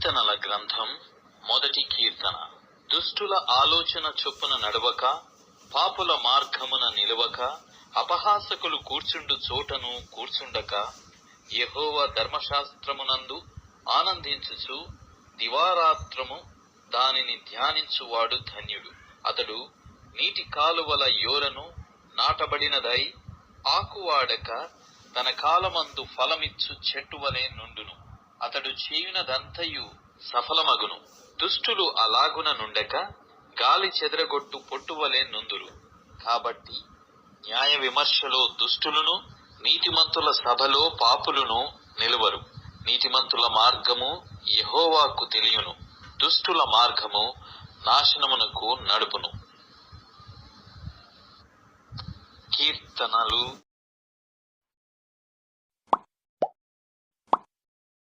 కీర్తనల గ్రంథం మొదటి కీర్తన. దుష్టుల ఆలోచన చొప్పున నడవక, పాపుల మార్గమున నిలవక, అపహాసకులు కూర్చుండు చోటను కూర్చుండక, యెహోవా ధర్మశాస్త్రమునందు ఆనందించుచు దివారాత్రము దానిని ధ్యానించువాడు ధన్యుడు. అతడు నీటి కాలువల యోరను నాటబడినదై ఆకువాడక తన కాలమందు ఫలమిచ్చు చెట్టువలె నుండును. అతడు చేయునదంతయు సఫలమగును. దుష్టులు అలాగున నుండక గాలి చెదరగొట్టు పొట్టువలె నుందురు. కాబట్టి న్యాయ విమర్శలో దుష్టులను, నీతిమంతుల సభలో పాపులను నిలువరు. నీతిమంతుల మార్గము యెహోవాకు తెలియును, దుష్టుల మార్గము నాశనమునకు నడుపును. కీర్తనలు